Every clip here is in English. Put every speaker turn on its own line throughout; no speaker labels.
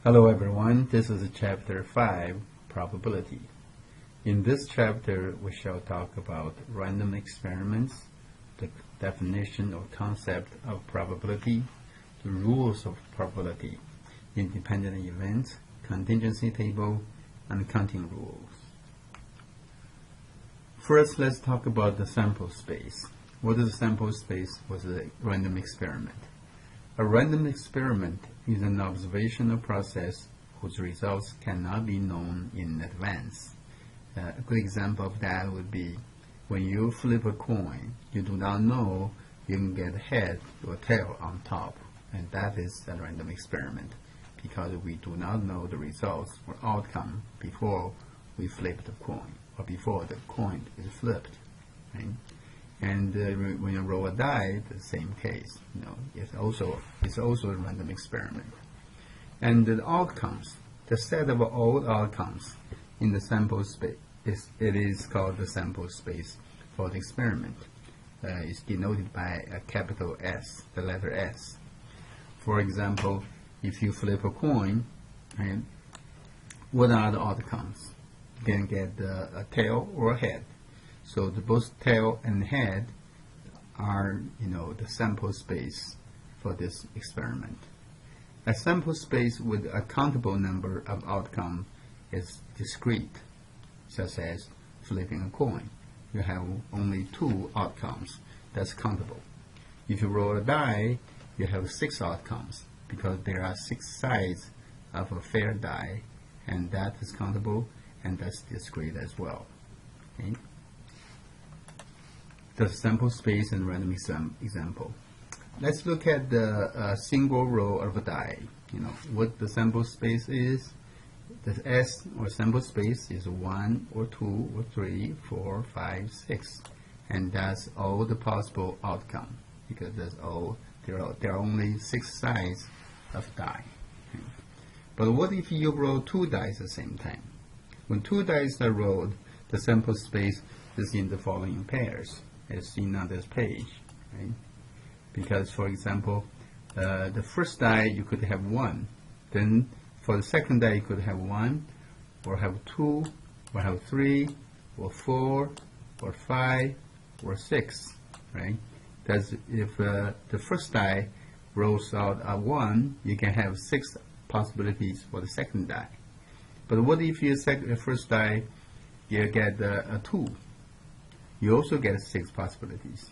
Hello everyone, this is chapter 5, probability. In this chapter we shall talk about random experiments, the definition or concept of probability, the rules of probability, independent events, contingency table, and counting rules. First, let's talk about the sample space. What is a sample space with a random experiment? A random experiment is an observational process whose results cannot be known in advance. A good example of that would be when you flip a coin, you do not know you can get head or tail on top, and that is a random experiment because we do not know the results or outcome before we flip the coin or before the coin is flipped. Right? And when you roll a die, the same case. It's also a random experiment. And the outcomes, the set of all outcomes in the sample space, it is called the sample space for the experiment. It's denoted by a capital S, the letter S. For example, if you flip a coin, right, what are the outcomes? You can get a tail or a head. So both tail and head are, the sample space for this experiment. A sample space with a countable number of outcomes is discrete, such as flipping a coin. You have only 2 outcomes that's countable. If you roll a die, you have 6 outcomes because there are 6 sides of a fair die, and that is countable, and that's discrete as well. Okay? The sample space and random example. Let's look at the single row of a die. What the sample space is. The S or sample space is 1 or 2 or 3, 4, 5, 6, and that's all the possible outcome because there are only 6 sides of die. Okay. But what if you roll 2 dice at the same time? When 2 dice are rolled, the sample space is in the following pairs, as seen on this page, right? Because, for example, the first die you could have 1, then for the second die you could have 1, or have 2, or have 3, or 4, or 5, or 6, right? That's if the first die rolls out a 1, you can have 6 possibilities for the second die. But what if your first die you get a 2? You also get 6 possibilities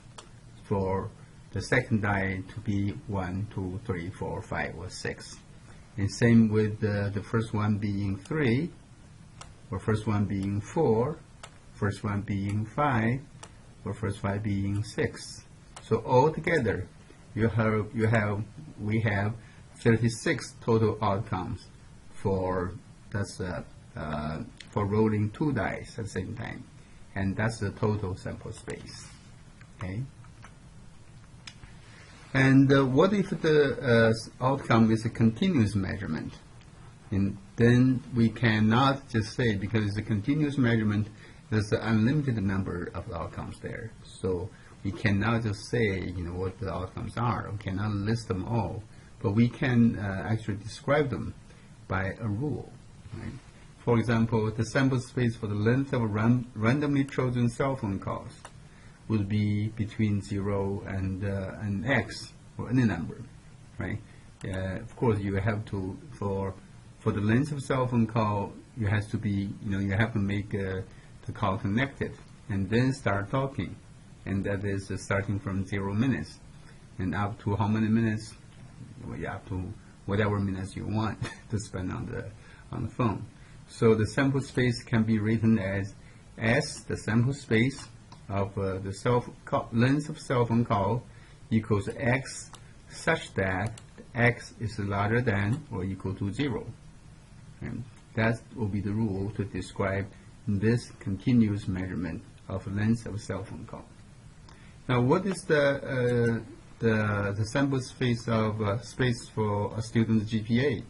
for the second die to be 1, 2, 3, 4, 5, or 6. And same with the first one being 3, or first one being 4, first one being 5, or first 5 being 6. So altogether, we have 36 total outcomes for rolling 2 dice at the same time. And that's the total sample space. Okay. And what if the outcome is a continuous measurement? And then we cannot just say, because it's a continuous measurement, there's an unlimited number of outcomes there. So we cannot just say, what the outcomes are. We cannot list them all. But we can actually describe them by a rule. Right? For example, the sample space for the length of a randomly chosen cell phone calls would be between 0 and x, or any number, right? Of course, you have to, for the length of cell phone call, you have to be, you have to make the call connected, and then start talking, and that is starting from 0 minutes, and up to how many minutes? Well, up to whatever minutes you want to spend on the phone. So the sample space can be written as S, the sample space of the length of cell phone call, equals x such that x is larger than or equal to 0. And that will be the rule to describe this continuous measurement of length of cell phone call. Now, what is the sample space of space for a student's GPA?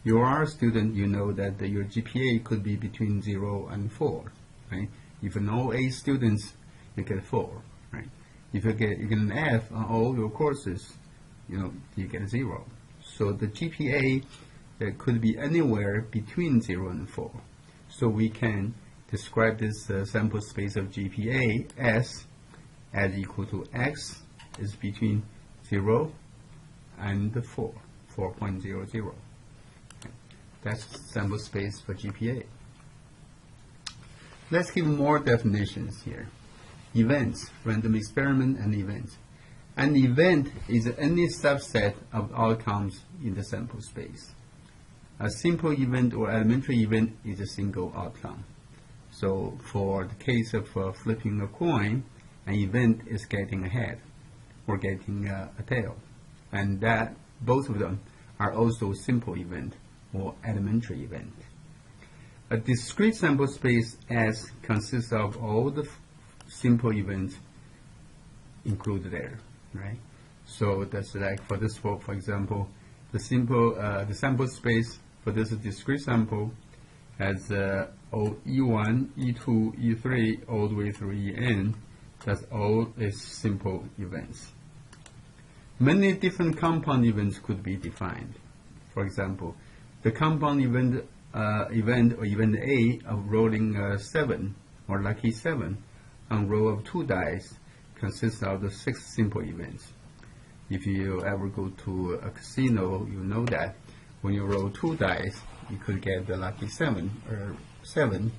You are a student, you know that your GPA could be between 0 and 4, right? If you know 8 students, you get 4, right? If you get an F on all your courses, you get 0. So the GPA that could be anywhere between 0 and 4. So we can describe this sample space of GPA as equal to x is between 0 and 4.00. That's sample space for GPA. Let's give more definitions here. Events, random experiment and events. An event is any subset of outcomes in the sample space. A simple event or elementary event is a single outcome. So for the case of flipping a coin, an event is getting a head or getting a tail. And that both of them are also simple event or elementary event. A discrete sample space S consists of all the simple events included there, right? So that's like for this, for example, the sample space for this discrete sample has E1, E2, E3 all the way through En. That's all is simple events. Many different compound events could be defined. For example, the compound event or event A of rolling 7 or lucky 7 on row of 2 dice consists of the 6 simple events. If you ever go to a casino, you know that when you roll 2 dice, you could get the lucky 7 or 7.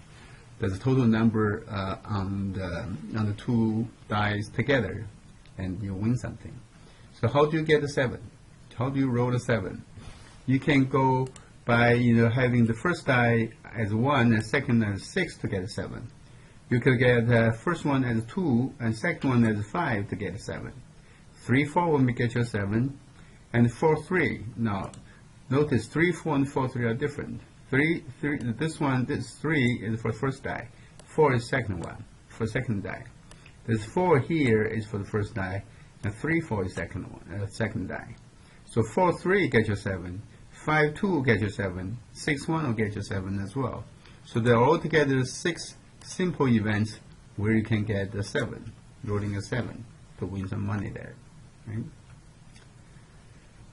That's the total number on the 2 dice together, and you win something. So how do you get the 7? How do you roll the 7? You can go by having the first die as 1 and second as 6 to get a 7. You could get the first one as 2 and second one as 5 to get a 7. 3, 4 will get you a 7, and 4, 3. Now, notice 3, 4, and 4, 3 are different. This 3 is for first die. 4 is second one for second die. This 4 here is for the first die, and 3, 4 is second die. So 4, 3 gets you 7. 5, 2 will get you 7. 6, 1 will get you 7 as well. So there are altogether 6 simple events where you can get a 7, rolling a 7 to win some money there. Right?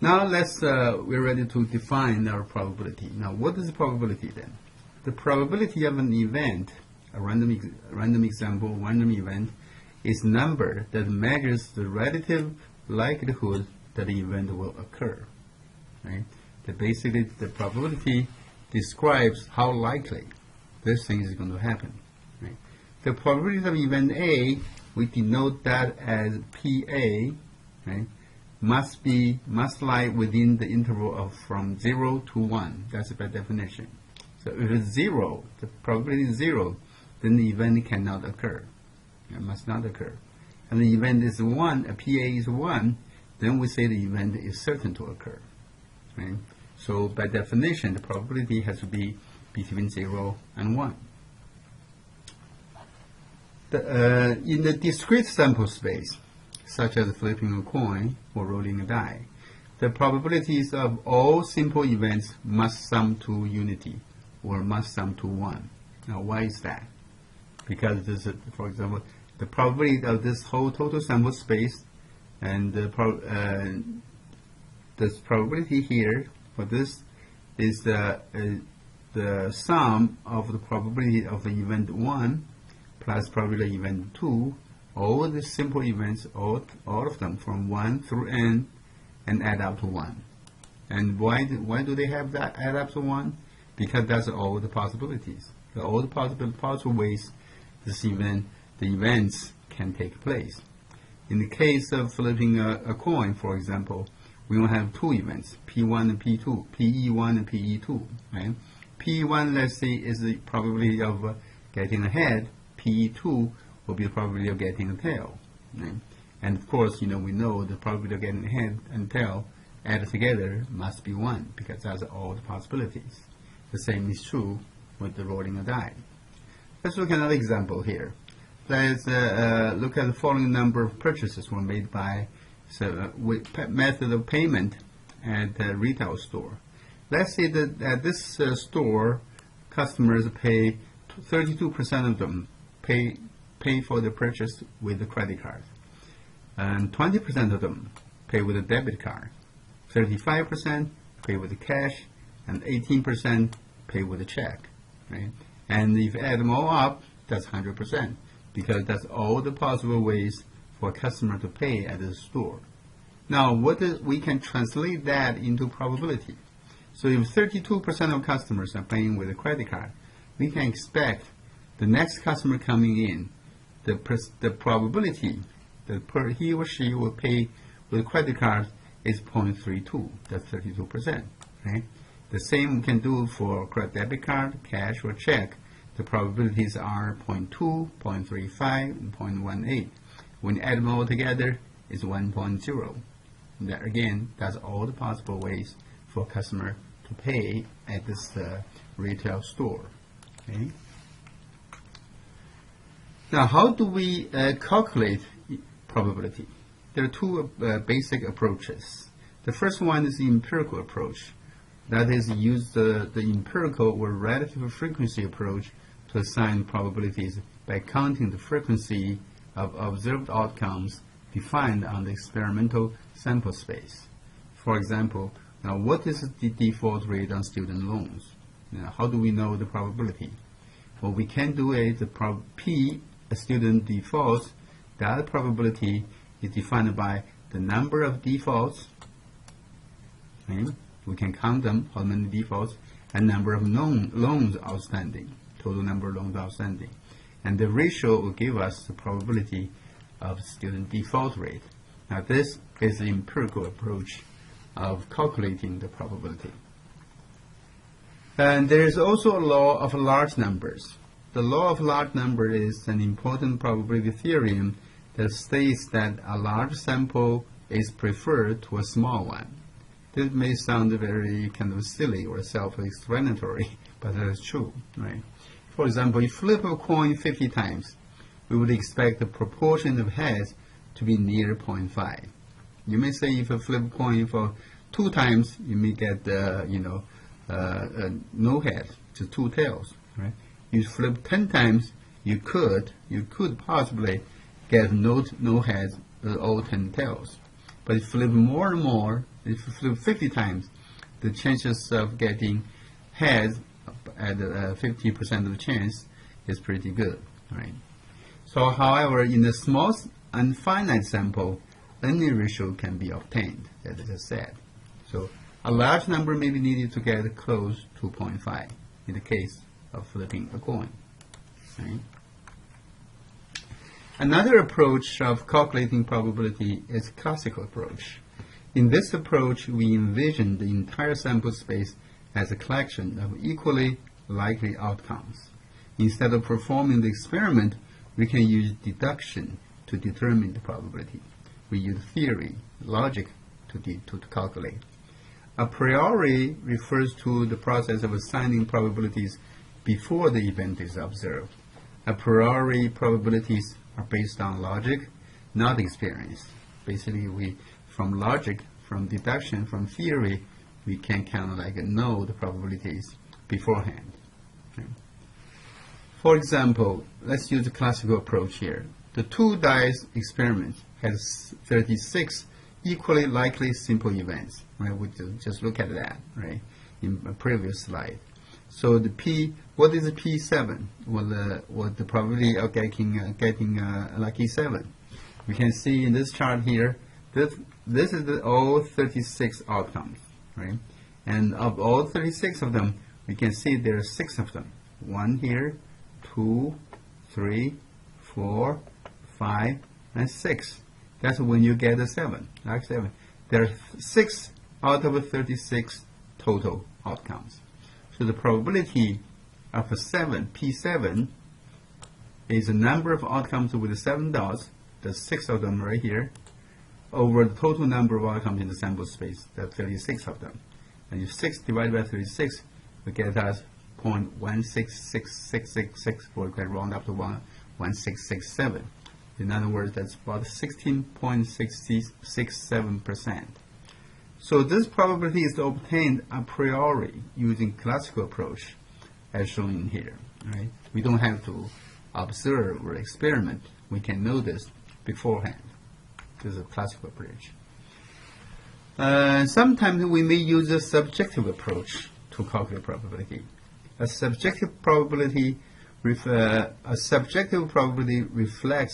Now we're ready to define our probability. Now what is the probability then? The probability of an event, a random example, random event, is a number that measures the relative likelihood that the event will occur. Right? Basically, the probability describes how likely this thing is going to happen. Right? The probability of event A, we denote that as PA, right? Must lie within the interval of from 0 to 1. That's by definition. So if it's 0, the probability is 0, then the event cannot occur. It must not occur. And the event is 1, a PA is 1, then we say the event is certain to occur. Right? So by definition, the probability has to be between 0 and 1. In the discrete sample space, such as flipping a coin or rolling a die, the probabilities of all simple events must sum to unity or must sum to 1. Now why is that? Because this is, for example, the probability of this whole total sample space and this probability here for this is the sum of the probability of the event 1 plus probability of event 2, all the simple events, all of them from 1 through n, and add up to 1. And why do they have that add up to 1? Because that's all the possibilities. All the possible ways the events can take place. In the case of flipping a coin, for example, we will have 2 events, P1 and P2, PE1 and PE2. Right? PE1, let's say, is the probability of getting a head. PE2 will be the probability of getting a tail. Right? And of course, we know the probability of getting a head and tail added together must be 1 because that's all the possibilities. The same is true with the rolling a die. Let's look at another example here. Let's look at the following number of purchases were made by with method of payment at a retail store. Let's say that at this store, customers pay 32% of them pay for the purchase with the credit card, and 20% of them pay with a debit card, 35% pay with cash, and 18% pay with a check, right? And if you add them all up, that's 100%, because that's all the possible ways for a customer to pay at the store. Now, we can translate that into probability. So if 32% of customers are paying with a credit card, we can expect the next customer coming in, the probability that he or she will pay with a credit card is 0.32. That's 32%. Right? The same we can do for debit card, cash, or check. The probabilities are 0.2, 0.35, and 0.18. When you add them all together, it's 1.0. That, again, that's all the possible ways for a customer to pay at this retail store. Okay? Now, how do we calculate probability? There are two basic approaches. The first one is the empirical approach. That is, use the empirical or relative frequency approach to assign probabilities by counting the frequency of observed outcomes defined on the experimental sample space. For example, now what is the default rate on student loans? Now, how do we know the probability? Well, we can do it, P, a student defaults. That probability is defined by the number of defaults. Okay? We can count them, how many defaults, and number of loans outstanding, total number of loans outstanding. And the ratio will give us the probability of student default rate. Now, this is the empirical approach of calculating the probability. And there is also a law of large numbers. The law of large number is an important probability theorem that states that a large sample is preferred to a small one. This may sound very kind of silly or self-explanatory, but that is true, right? For example, if you flip a coin 50 times, we would expect the proportion of heads to be near 0.5. You may say if you flip a coin for 2 times, you may get, no heads, just 2 tails, right? You flip 10 times, you could possibly get no heads, all 10 tails. But if you flip more and more, if you flip 50 times, the chances of getting heads at 50% of the chance is pretty good, right? So, however, in a small and finite sample, any ratio can be obtained, as I just said. So, a large number may be needed to get close to 0.5 in the case of flipping a coin, right? Another approach of calculating probability is classical approach. In this approach, we envision the entire sample space as a collection of equally likely outcomes. Instead of performing the experiment, we can use deduction to determine the probability. We use theory, logic to calculate. A priori refers to the process of assigning probabilities before the event is observed. A priori probabilities are based on logic, not experience. Basically, from logic, from deduction, from theory, we can kind of know the probabilities beforehand. Okay. For example, let's use the classical approach here. The 2 dice experiment has 36 equally likely simple events. Right? We just look at that, right, in a previous slide. So the P, what is the P7? What the probability of getting lucky 7? We can see in this chart here that this is all 36 outcomes, right? And of all 36 of them, we can see there are 6 of them. 1 here, 2, 3, 4, 5, and 6. That's when you get a 7, like 7. There are 6 out of 36 total outcomes. So the probability of a 7, P7, is the number of outcomes with the 7 dots, there's 6 of them right here, over the total number of outcomes in the sample space, there are 36 of them. And if 6 divided by 36, we get us 0.166666, or we can round up to 1.1667. In other words, that's about 16.67%. So this probability is obtained a priori using classical approach, as shown in here. Right? We don't have to observe or experiment. We can know this beforehand. This is a classical approach. Sometimes we may use a subjective approach. to calculate probability. A subjective probability reflects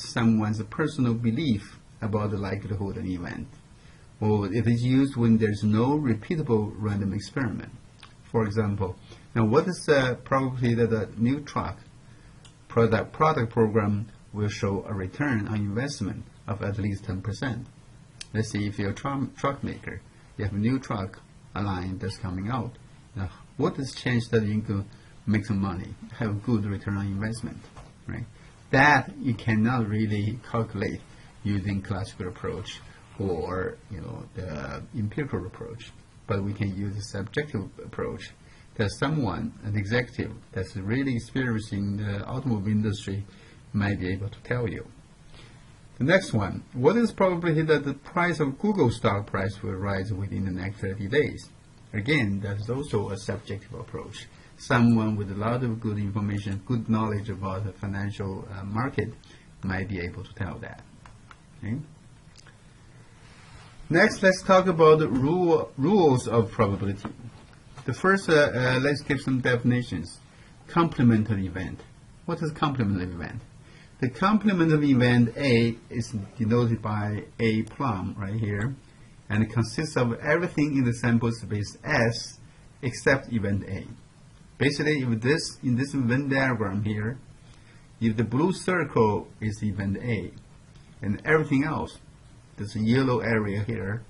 someone's personal belief about the likelihood of an event, or it is used when there's no repeatable random experiment. For example, now what is the probability that a new product program will show a return on investment of at least 10%? Let's say if you're a truck maker, you have a new truck line that's coming out. Now, what is the chance that you can make some money, have a good return on investment, right? That you cannot really calculate using classical approach or the empirical approach, but we can use a subjective approach that someone, an executive that's really experiencing the automobile industry, might be able to tell you. The next one, what is the probability that the price of Google stock price will rise within the next 30 days? Again, that's also a subjective approach. Someone with a lot of good information, good knowledge about the financial market might be able to tell that. Okay? Next, let's talk about the rules of probability. The first, let's give some definitions. Complementary event. What is a complementary event? The complementary event A is denoted by A plum right here, and it consists of everything in the sample space S except event A. Basically, if in this event diagram here, if the blue circle is event A, and everything else, this yellow area here,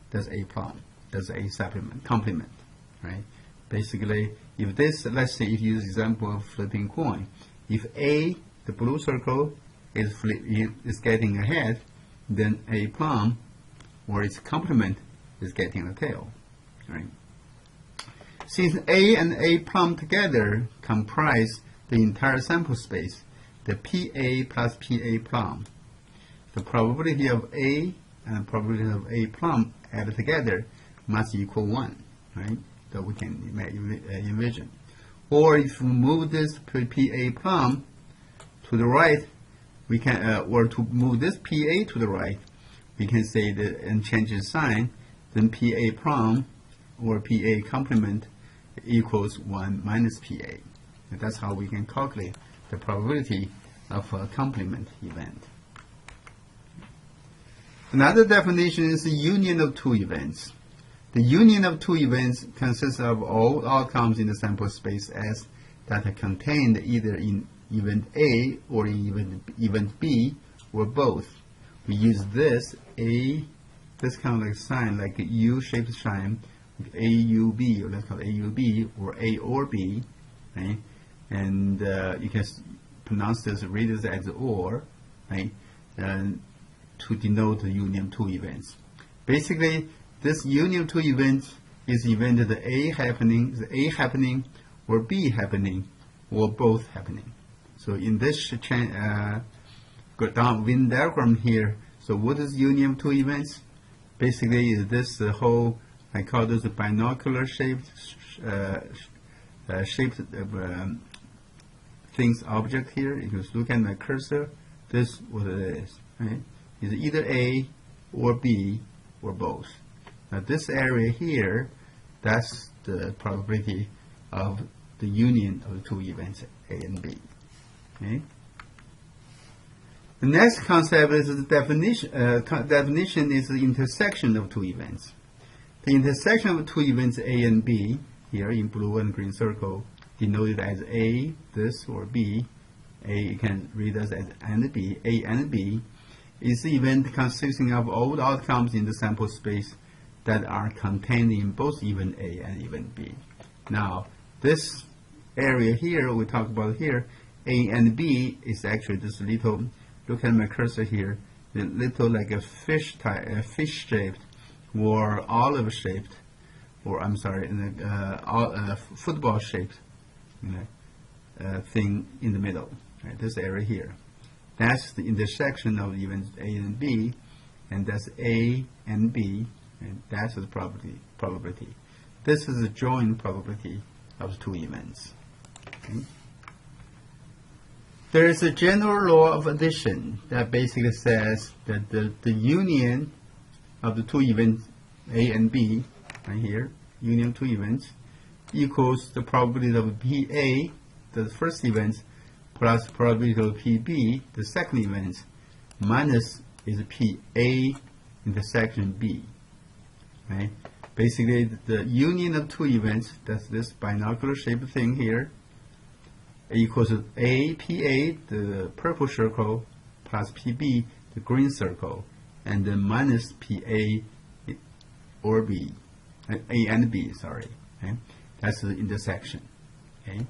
that's A plum, that's A complement, right? Basically, if this, let's say, if you use example of flipping coin, if A, the blue circle, is getting ahead, then A plum, or its complement, is getting a tail, right? Since A and A plum together comprise the entire sample space, the PA plus PA plum, the probability of A and the probability of A plum added together must equal 1, right? That we can envision. Or if we move this PA plum to the right, we can, or to move this PA to the right, we can say that and change the sign, then PA plum or PA complement equals 1 minus PA. And that's how we can calculate the probability of a complement event. Another definition is the union of two events. The union of two events consists of all outcomes in the sample space S that are contained either in event A or in event B or both. We use this kind of like sign, like a U-shaped sign, AUB, or let's call it AUB, or A or B, right? And you can pronounce this, read this as or, right? And to denote the union of two events. Basically, this union of two events is the event that A happening, or B happening, or both happening. So in this Venn diagram here, so what is union of two events? Basically, is this whole, I call this a binocular shaped things object here. If you look at my cursor, this is what it is, right? It's either A or B or both. Now this area here, that's the probability of the union of the two events A and B. Okay? The next concept is the definition. Definition is the intersection of two events. The intersection of two events A and B, here in blue and green circle, denoted as A, this, or B. A, you can read as and B, A and B, is the event consisting of all outcomes in the sample space that are contained in both event A and event B. Now, this area here, we talk about here, A and B is actually this little, look at my cursor here, the little like a fish-shaped or olive-shaped, or I'm sorry, football-shaped thing in the middle, right? This area here. That's the intersection of events A and B, and that's A and B, and that's the probability. This is the joint probability of two events. Okay? There is a general law of addition that basically says that the union of the two events A and B, right here, union of two events, equals the probability of PA, the first event, plus probability of PB, the second event, minus is PA intersection B. Right? Basically, the union of two events, that's this binocular shaped thing here, equals A, PA, the purple circle, plus PB, the green circle, and then minus PA or B, A and B, sorry. Okay? That's the intersection. Okay?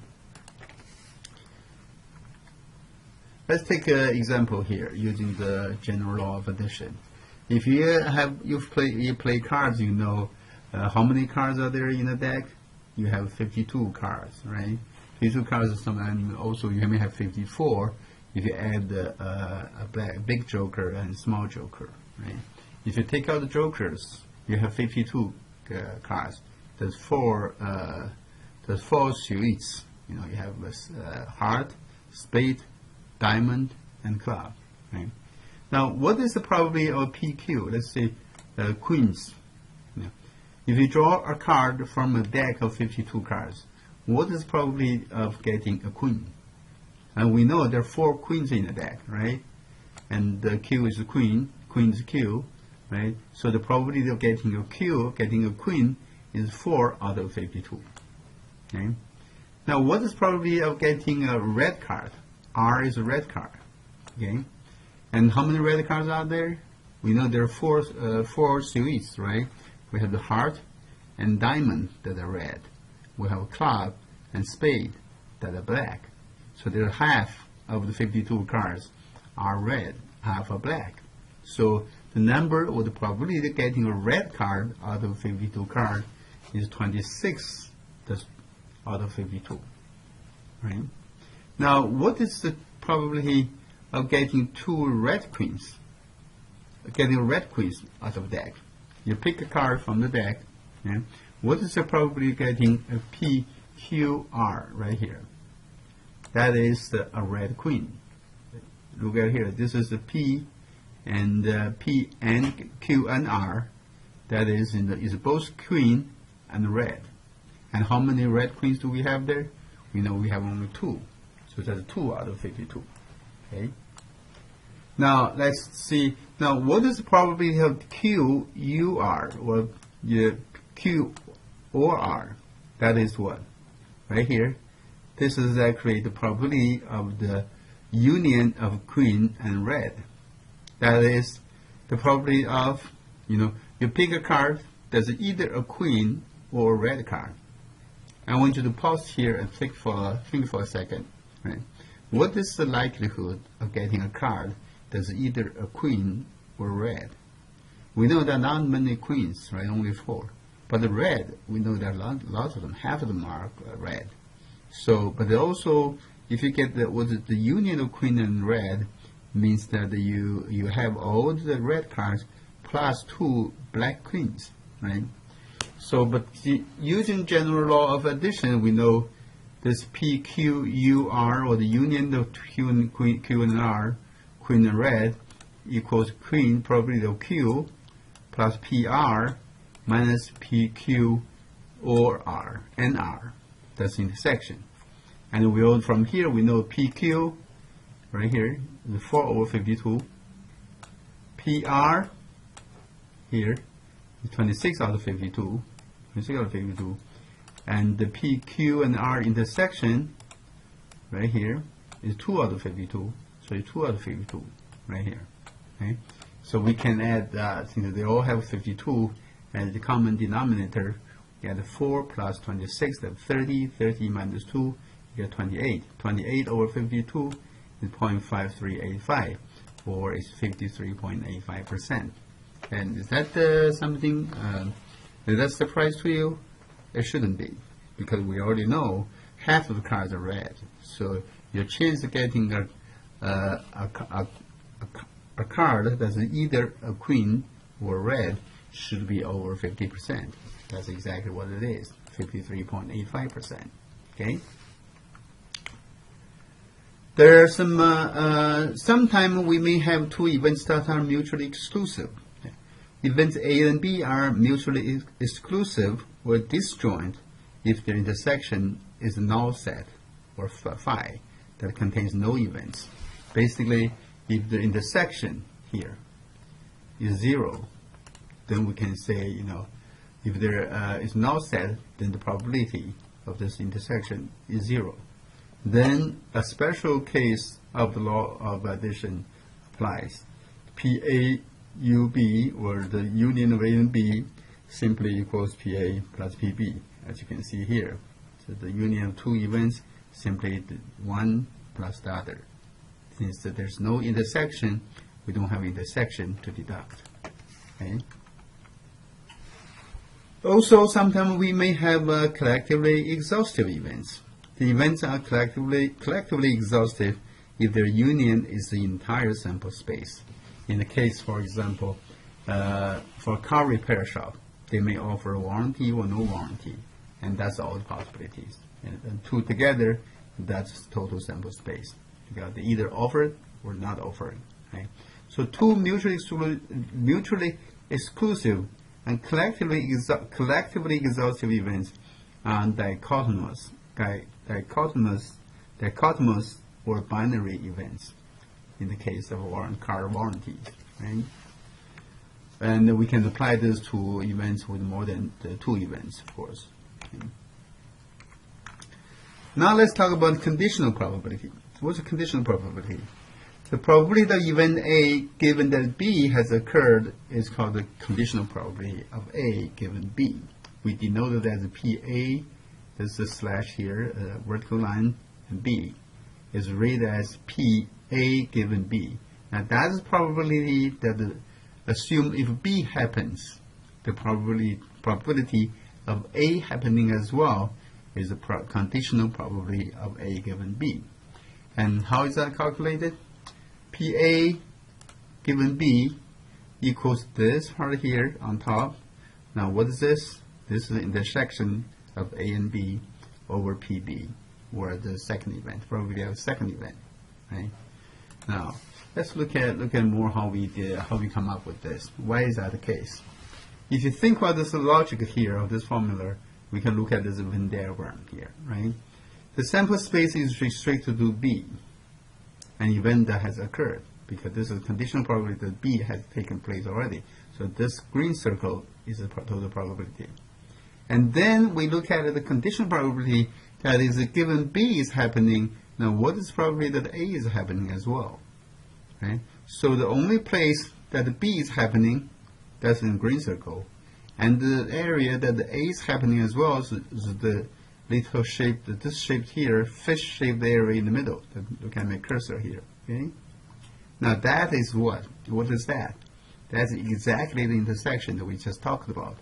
Let's take an example here using the general law of addition. If you play cards, you know how many cards are there in the deck? You have 52 cards, right? 52 cards. Sometimes also you may have 54 if you add a big joker and small joker, right? If you take out the jokers, you have 52 cards. There's four suites. You know, you have heart, spade, diamond, and club, right? Now, what is the probability of PQ? Let's say queens. You know, if you draw a card from a deck of 52 cards, what is the probability of getting a queen? And we know there are 4 queens in the deck, right? And the Q is a queen, queen is Q, right? So the probability of getting a Q, getting a queen, is 4 out of 52. Okay? Now, what is the probability of getting a red card? R is a red card. Okay? And how many red cards are there? We know there are four suites, right? We have the heart and diamond that are red. We have club and spade that are black. So there are half of the 52 cards are red, half are black. So the number or the probability of getting a red card out of 52 cards is 26 out of 52. Right? Now, what is the probability of getting 2 red queens? Getting red queens out of deck. You pick a card from the deck. Okay? What is the probability of getting a PQR right here? That is a red queen. Look at here. This is the P and P and Q and R. That is is both queen and red. And how many red queens do we have there? We know we have only 2. So that's 2 out of 52. Okay. Now let's see. Now what is the probability of QUR or Q or R? That is what? Right here. This is actually the probability of the union of queen and red. That is the probability of, you pick a card that's either a queen or a red card. I want you to pause here and think for a second. Right? What is the likelihood of getting a card that's either a queen or red? We know there are not many queens, right? Only 4. But the red, we know there are lots of them. Half of them are red. So, but also, if you get the union of queen and red, means that you have all the red cards plus 2 black queens, right? So, but using general law of addition, we know this PQUR, or the union of Q and R, queen and red, equals queen probability of Q plus PR minus PQ or R and R. That's intersection. And from here we know PQ, right here, the 4 over 52. PR here is 26 out of 52. 26 out of 52. And the PQ and R intersection, right here, is 2 out of 52. So it's 2 out of 52, right here. Okay? So we can add, since they all have 52 as the common denominator, you get 4 plus 26, that's 30. 30 minus 2, you get 28. 28 over 52 is 0.5385, or it's 53.85%. And is that something, is that surprise to you? It shouldn't be, because we already know half of the cards are red. So your chance of getting a card that's either a queen or red should be over 50%. That's exactly what it is, 53.85%. Okay. There are sometimes we may have 2 events that are mutually exclusive. Events A and B are mutually exclusive or disjoint if the intersection is a null set, or phi, that contains no events. Basically, if the intersection here is 0, then we can say, if there is null set, then the probability of this intersection is 0. Then a special case of the law of addition applies. PA/UB, or the union of A and B, simply equals PA plus PB, as you can see here. So the union of two events, simply the one plus the other. Since there's no intersection, we don't have intersection to deduct. Okay? Also, sometimes we may have collectively exhaustive events. The events are collectively exhaustive if their union is the entire sample space. In the case, for example, for a car repair shop, they may offer a warranty or no warranty, and that's all the possibilities. And two together, that's total sample space. You got either offered or not offered. Right? So two mutually exclusive and collectively exhaustive events are dichotomous or binary events in the case of car warranties. Right? And we can apply this to events with more than two events, of course. Okay. Now let's talk about conditional probability. What's a conditional probability? The probability that event A given that B has occurred is called the conditional probability of A given B. We denote it as PA, there's a slash here, a vertical line, and B is read as PA given B. Now that's the probability that assume if B happens, the probability of A happening as well is the conditional probability of A given B. And how is that calculated? PA given B equals this part here on top. Now what is this? This is the intersection of A and B over PB, or the second event, probability of the second event. Right? Now let's look at more how we come up with this. Why is that the case? If you think about this logic here of this formula, we can look at this Venn diagram here, right? The sample space is restricted to B, an event that has occurred, because this is a conditional probability that B has taken place already. So this green circle is the total probability. And then we look at the conditional probability that is given B is happening. Now what is the probability that A is happening as well? Right? So the only place that B is happening, that's in the green circle. And the area that the A is happening as well is the little shape, this shaped here, fish-shaped area in the middle. Look at my cursor here. Okay? Now that is what? What is that? That's exactly the intersection that we just talked about.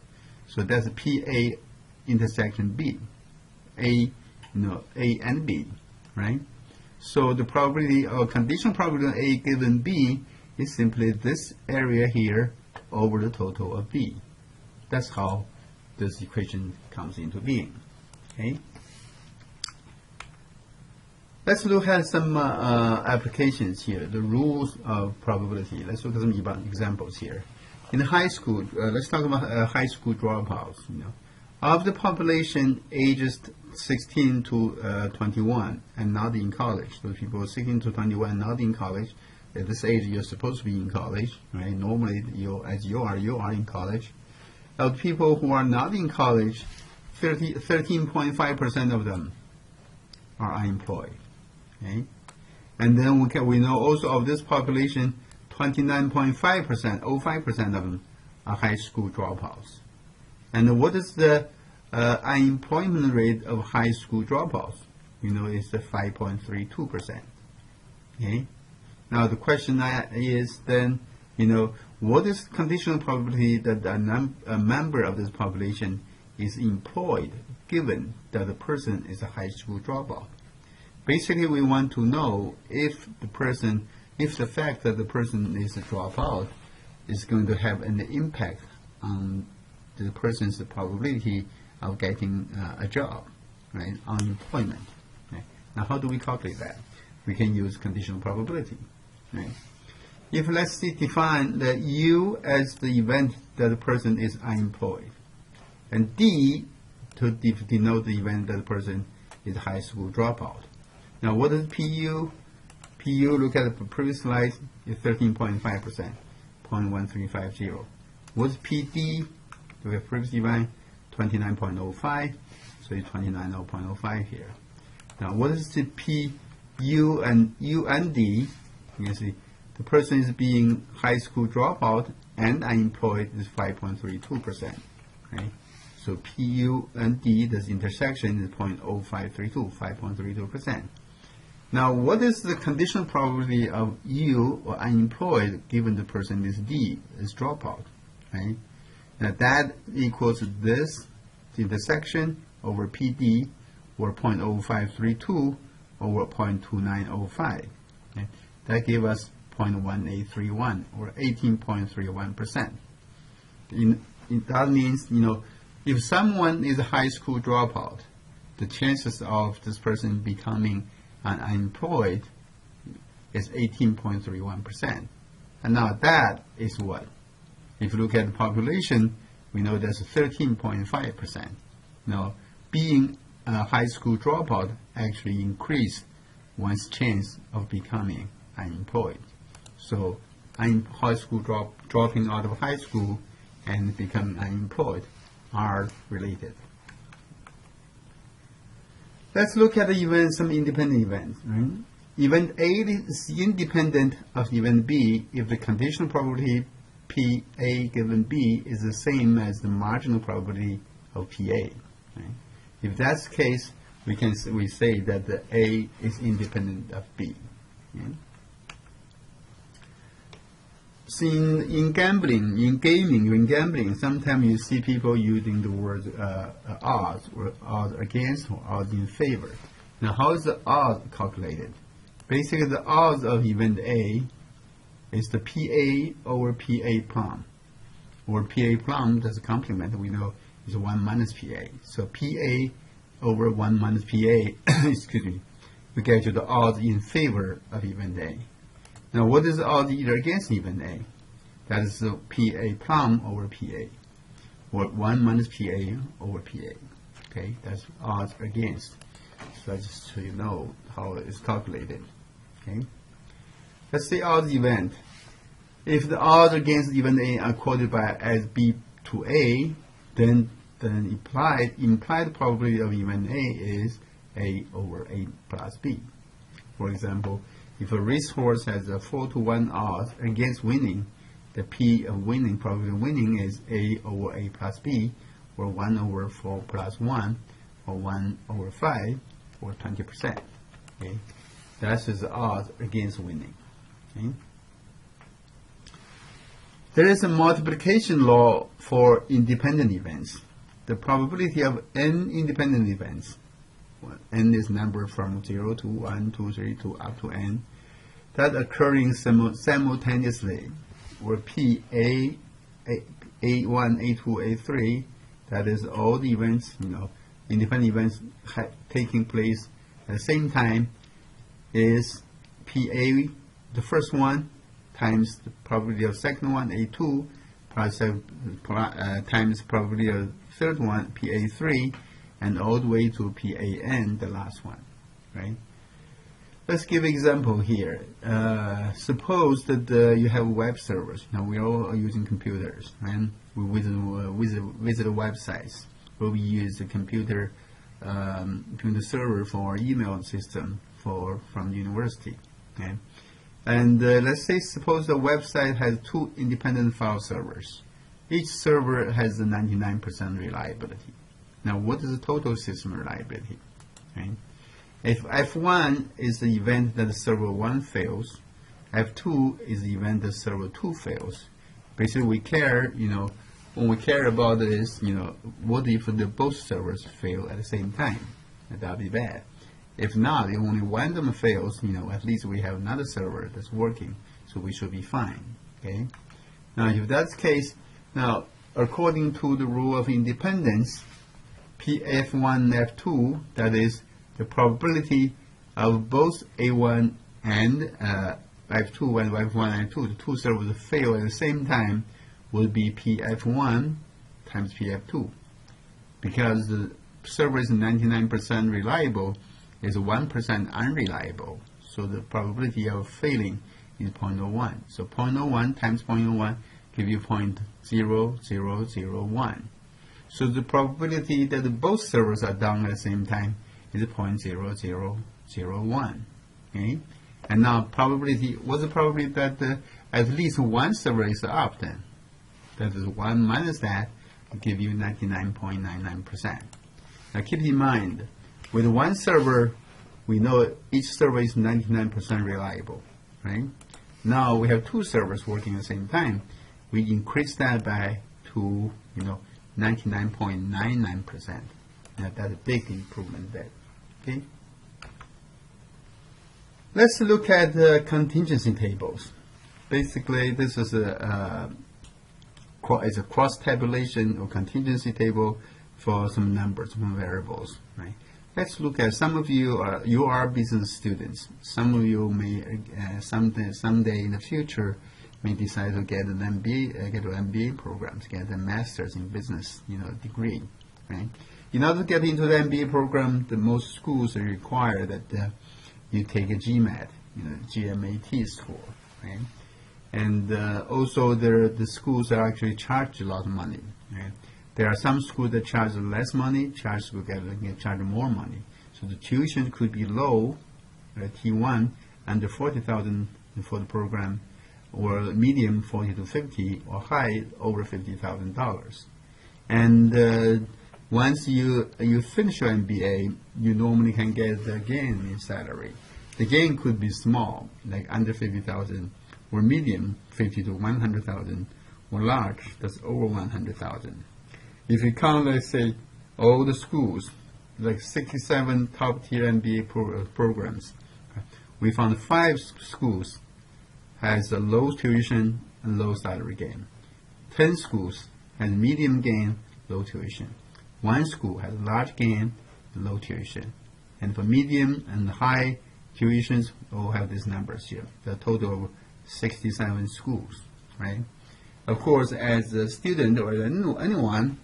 So that's PA intersection B. A and B, right? So the probability or conditional probability of A given B is simply this area here over the total of B. That's how this equation comes into being. Okay. Let's look at some applications here, the rules of probability. Let's look at some examples here. In high school, let's talk about high school dropouts. Of the population ages 16 to 21 and not in college, those people 16 to 21 not in college, at this age you're supposed to be in college, right? Normally, you are in college. Of people who are not in college, 13.5% of them are unemployed. Okay? And then we know also of this population, 29.5%, 05% of them are high school dropouts. And what is the unemployment rate of high school dropouts? It's the 5.32%. Okay? Now the question is then, what is the conditional probability that a member of this population is employed, given that the person is a high school dropout? Basically, we want to know if the fact that the person is a dropout is going to have an impact on the person's probability of getting a job, right? On employment. Right? Now, how do we calculate that? We can use conditional probability. Right? If let's define that U as the event that the person is unemployed, and D to denote the event that the person is a high school dropout. Now, what is PU? PU, look at the previous slide, is 13.5%, 0.1350. What's PD? Look at previous event, 29.05, so it's 29.05 here. Now, what is the PU and UND? You can see the person is being high school dropout and unemployed is 5.32%. Right? So PU and D, this intersection is 0.0532, 5.32%. Now, what is the conditional probability of U or unemployed given the person is D, is dropout? Right? Now that equals this intersection over PD, or 0.0532 over 0.2905. Okay? That gives us 0.1831 or 18.31%. That means, if someone is a high school dropout, the chances of this person becoming unemployed is 18.31%. And now that is what? If you look at the population, we know that's 13.5%. Now, being a high school dropout actually increased one's chance of becoming unemployed. So, high school dropping out of high school and becoming unemployed are related. Let's look at some independent events. Right? Event A is independent of event B if the conditional probability PA given B is the same as the marginal probability of PA. Right? If that's the case, we say that the A is independent of B. Okay? So in gambling, sometimes you see people using the word odds, or odds against, or odds in favor. Now, how is the odds calculated? Basically, the odds of event A is the PA over PA plum, or PA plum, that's a complement, we know is 1 minus PA. So PA over 1 minus PA, excuse me, we get to the odds in favor of event A. Now, what is the odds either against event A? That is the PA plum over PA, or 1 minus PA over PA. Okay, that's odds against. So just so you know how it's calculated. Okay, let's say odds event. If the odds against event A are quoted by as B to A, then implied probability of event A is A over A plus B. For example, if a racehorse has a 4-to-1 odds against winning, the P of winning, probability of winning, is A over A plus B, or 1 over 4 plus 1, or 1 over 5, or 20%. Okay? That's the odds against winning. Okay? There is a multiplication law for independent events. The probability of n independent events, n is number from 0 to 1, 2, 3, to up to n, that occurring simultaneously, where P, A1, A2, A3, that is all the events, independent events taking place at the same time, is PA, the first one, times the probability of second one, A2, plus times probability of third one, PA3, and all the way to PAN, the last one, right? Let's give an example here. Suppose that you have web servers. Now we all are using computers, and we visit websites where we use the computer server for our email system from the university. Okay? And let's say, suppose the website has 2 independent file servers. Each server has a 99% reliability. Now, what is the total system reliability? Okay? If F1 is the event that server 1 fails, F2 is the event that server 2 fails. Basically, we care, when we care about this, what if both servers fail at the same time? That would be bad. If not, if only one of them fails, at least we have another server that's working, so we should be fine. Okay. Now, if that's the case, now according to the rule of independence, F1 and F2, that is the probability of both A1 and F2 and F1 and F2, the 2 servers fail at the same time, will be PF1 times PF2, because server is 99% reliable, is 1% unreliable. So the probability of failing is 0.01. So 0.01 times 0.01 give you 0.0001. So the probability that both servers are down at the same time is 0.0001. Okay? And now probability, what's the probability that at least one server is up then? That is 1 minus that will give you 99.99%. Now keep in mind, with one server, we know each server is 99% reliable, right? Now we have two servers working at the same time. We increase that by to 99.99%. Now that's a big improvement there. Okay. Let's look at the contingency tables. Basically, this is a cross tabulation or contingency table for some numbers, some variables, right? Let's look at some of you are business students. Some of you may someday in the future may decide to get an MBA, get an MBA programs, get a master's in business, degree, right? In order to get into the MBA program, the most schools require that you take a GMAT, GMAT score, right? And also the schools are actually charge a lot of money, right? There are some schools that charge less money, schools get charge more money. So the tuition could be low, T1, under 40,000 for the program, or medium 40 to 50, or high over $50,000. And once you finish your MBA, you normally can get a gain in salary. The gain could be small, like under 50,000, or medium 50 to 100,000, or large, that's over 100,000. If you count, let's say, all the schools, like 67 top-tier MBA programs, we found 5 schools has a low tuition and low salary gain. 10 schools has medium gain, low tuition. 1 school has large gain, low tuition. And for medium and high tuitions, all have these numbers here. The total of 67 schools, right? Of course, as a student or anyone,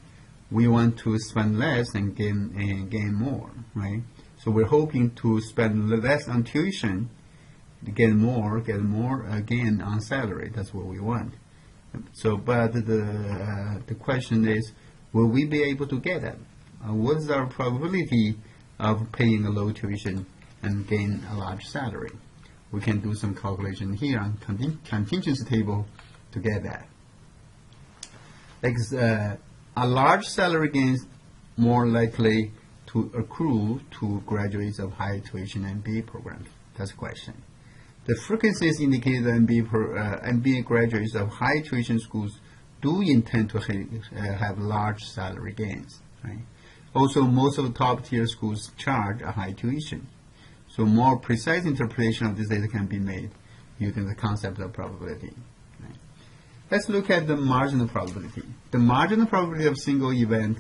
we want to spend less and gain more, right? So we're hoping to spend less on tuition, get more again on salary. That's what we want. So, but the question is, will we be able to get that? What is our probability of paying a low tuition and gain a large salary? We can do some calculation here on contingency table to get that. A large salary gain is more likely to accrue to graduates of high tuition MBA programs. That's the question. The frequencies indicate that MBA graduates of high tuition schools do intend to have large salary gains. Right? Also, most of the top tier schools charge a high tuition. So more precise interpretation of this data can be made using the concept of probability. Right? Let's look at the marginal probability. The marginal probability of single event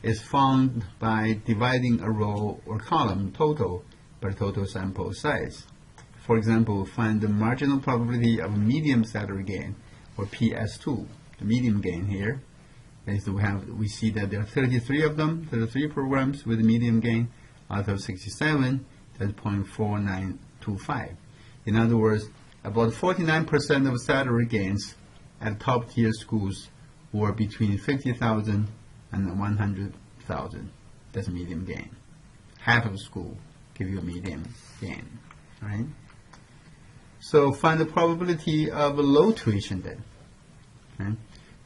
is found by dividing a row or column total by total sample size. For example, find the marginal probability of medium salary gain, or PS2, the medium gain here. We see that there are 33 of them, 33 programs with medium gain out of 67. That's 0.4925. In other words, about 49% of salary gains at top-tier schools were between 50,000 and 100,000. That's a medium gain. Half of the school give you a medium gain, right? So find the probability of a low tuition then. Okay?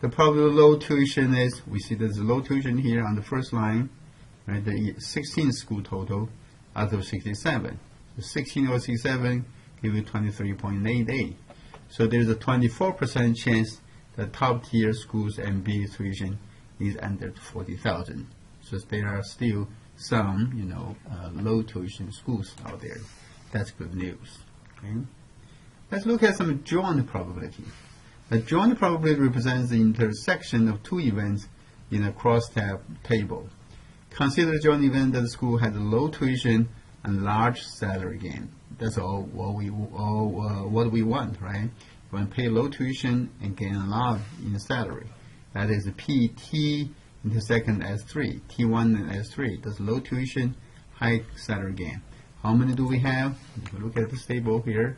The probability of low tuition is, we see there's a low tuition here on the first line, right? The 16 school total out of 67. So 16 over 67 give you 23.88. So there's a 24% chance that top-tier schools MBA tuition is under 40,000. So there are still some, low tuition schools out there. That's good news. Okay? Let's look at some joint probability. The joint probability represents the intersection of two events in a crosstab table. Consider a joint event that the school has a low tuition and large salary gain. That's all what we want, right? We want to pay low tuition and gain a lot in salary. That is PT the second S3, T1 and S3. That's low tuition, high salary gain. How many do we have? If you look at this table here,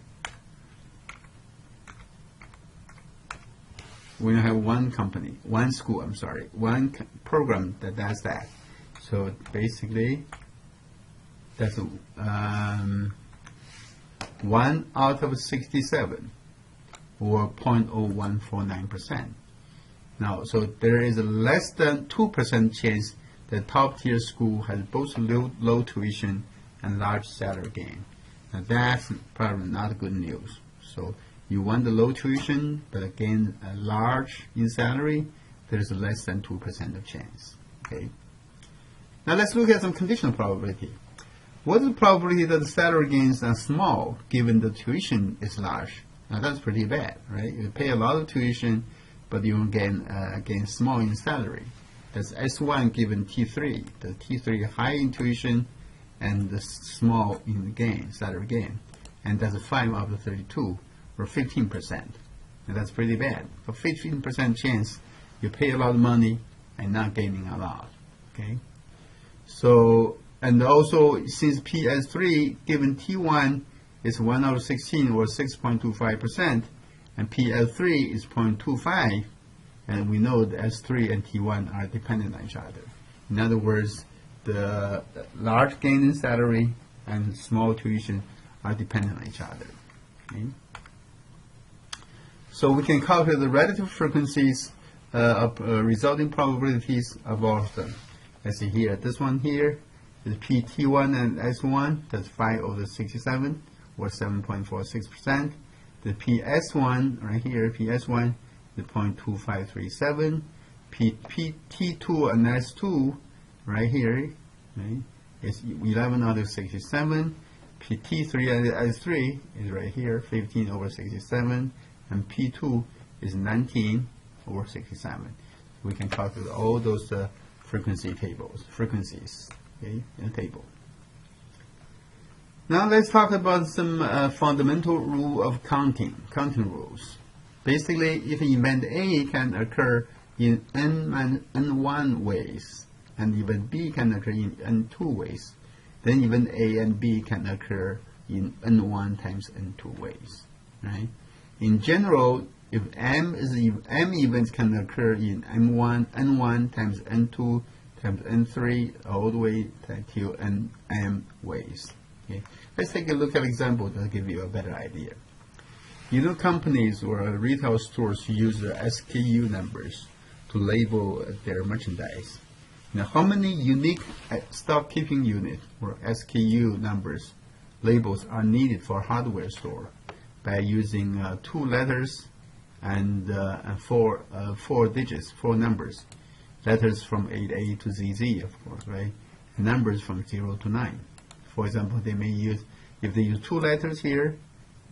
we have one company, one school, I'm sorry, one program that does that. So basically, that's 1 out of 67, or 0.0149%. Now, so there is a less than 2% chance that top-tier school has both low tuition and large salary gain. Now, that's probably not good news. So you want the low tuition, but again, a large in salary, there's less than 2% of chance. Okay. Now let's look at some conditional probability. What is the probability that the salary gains are small given the tuition is large? Now that's pretty bad, right? You pay a lot of tuition, but you gain small in salary. That's S1 given T3. The T3 high in tuition and the small in the gain, salary gain. And that's a 5 out of 32, or 15%. And that's pretty bad. For 15% chance, you pay a lot of money and not gaining a lot. Okay. So, and also since PS3 given T1 is 1 out of 16 or 6.25%, and PL3 is 0.25, and we know the S3 and T1 are dependent on each other. In other words, the large gain in salary and small tuition are dependent on each other. Okay? So we can calculate the relative frequencies of resulting probabilities of all of them. Let's see here, this one here is PT1 and S1, that's 5 over 67, or 7.46%. The PS1, right here, PS1 is 0.2537. T2 and S2, right here, right, is 11 out of 67. T3 and S3 is right here, 15 over 67. And P2 is 19 over 67. We can calculate all those frequencies, okay, in a table. Now let's talk about some fundamental rule of counting rules. Basically, if event A can occur in n1 ways, and event B can occur in n2 ways, then event A and B can occur in n1 times n2 ways, right? In general, if m events can occur in n1 times n2 times n3 all the way to nm ways. Okay. Let's take a look at an example to give you a better idea. You know, companies or retail stores use SKU numbers to label their merchandise. Now, how many unique stock keeping unit or SKU numbers labels are needed for a hardware store? By using 2 letters and 4 digits, 4 numbers. Letters from 8A to ZZ, of course, right? And numbers from 0 to 9. For example, they may use, if they use 2 letters here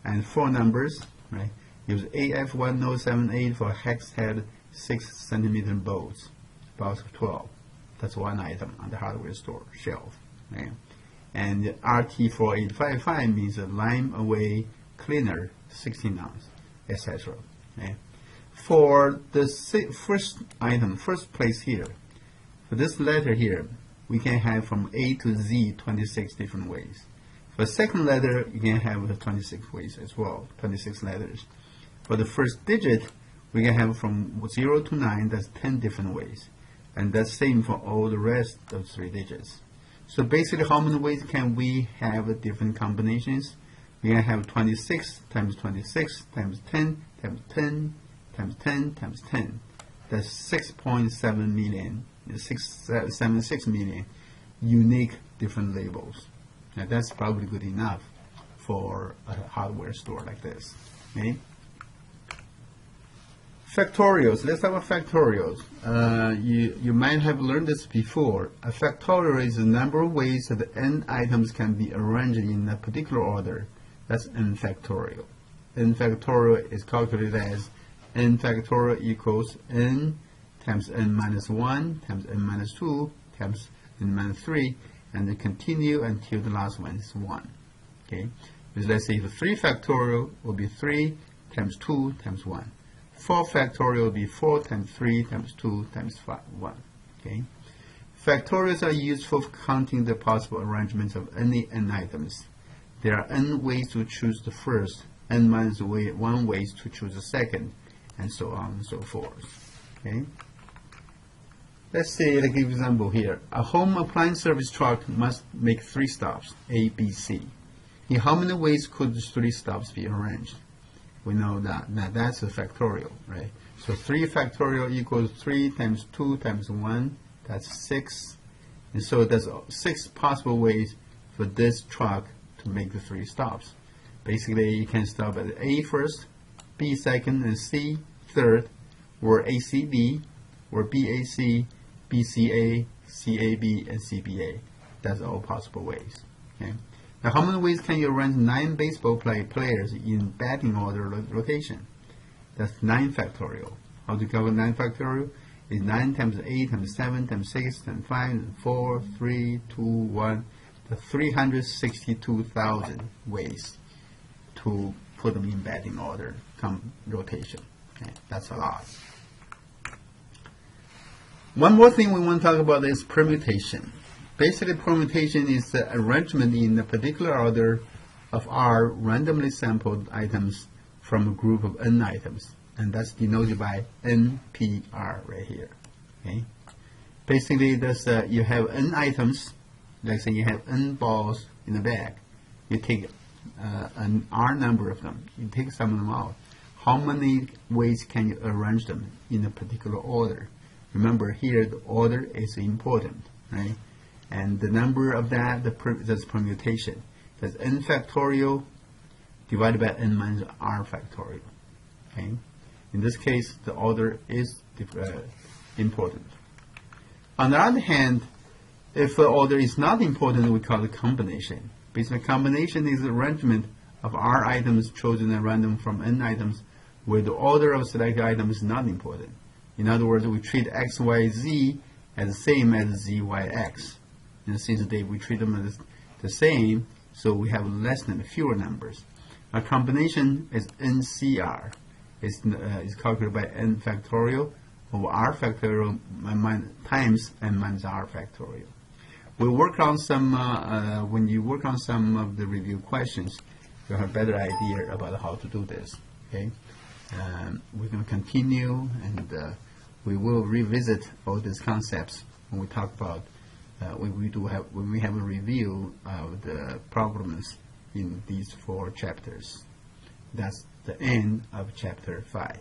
and 4 numbers, right? Use AF1078 for hex head 6 centimeter bolts, about 12. That's one item on the hardware store shelf, right? And RT4855 means a lime away cleaner, 16 ounce, etc. Okay. For the first item, first place here, for this letter here, we can have from A to Z 26 different ways. For the second letter, you can have 26 ways as well, 26 letters. For the first digit, we can have from 0 to 9, that's 10 different ways. And that's same for all the rest of 3 digits. So basically, how many ways can we have different combinations? We can have 26 times 26 times 10 times 10 times 10 times 10. That's 6.7 million, 676 million unique different labels. Now that's probably good enough for a hardware store like this. Okay? Factorials. Let's have a factorials. You might have learned this before. A factorial is the number of ways that n items can be arranged in a particular order. That's n factorial. N factorial is calculated as n factorial equals n times n minus 1 times n minus 2 times n minus 3, and then continue until the last one is 1. Okay? Because let's say the 3 factorial will be 3 times 2 times 1. 4 factorial will be 4 times 3 times 2 times 1. Okay. Factorials are used for counting the possible arrangements of any n items. There are n ways to choose the first, n minus 1 ways to choose the second, and so on and so forth. Okay. Let's say, let's give an example here. A home appliance service truck must make 3 stops, A, B, C. In how many ways could the 3 stops be arranged? We know that. Now that's a factorial, right? So 3 factorial equals 3 times 2 times 1. That's 6. And so there's 6 possible ways for this truck to make the 3 stops. Basically, you can stop at A first, B second, and C third, or ACB, or BAC, BCA, CAB, and CBA. That's all possible ways. Okay. Now, how many ways can you arrange 9 baseball players in batting order rotation? That's 9 factorial. How to calculate 9 factorial? Is 9 times 8 times 7 times 6 times 5 times 4, 3, 2, 1. The 362,000 ways to put them in batting order rotation. Okay, that's a lot. One more thing we want to talk about is permutation. Basically, permutation is the arrangement in a particular order of R randomly sampled items from a group of n items, and that's denoted by NPR right here. Okay. Basically, you have n items. Let's say you have n balls in a bag. You take an R number of them. You take some of them out. How many ways can you arrange them in a particular order? Remember here, the order is important, right? And the number of that's permutation. That's n factorial divided by n minus R factorial. Okay. In this case, the order is important. On the other hand, if the order is not important, we call it combination. Basically, combination is the arrangement of R items chosen at random from n items where the order of selected items is not important. In other words, we treat x, y, z as the same as z, y, x. And since we treat them as the same, so we have fewer numbers. A combination is NCR. It's calculated by n factorial over R factorial times n minus R factorial. We'll work on some, when you work on some of the review questions, you'll have a better idea about how to do this. Okay, we're going to continue, and we will revisit all these concepts when we talk about when we have a review of the problems in these 4 chapters. That's the end of chapter 5.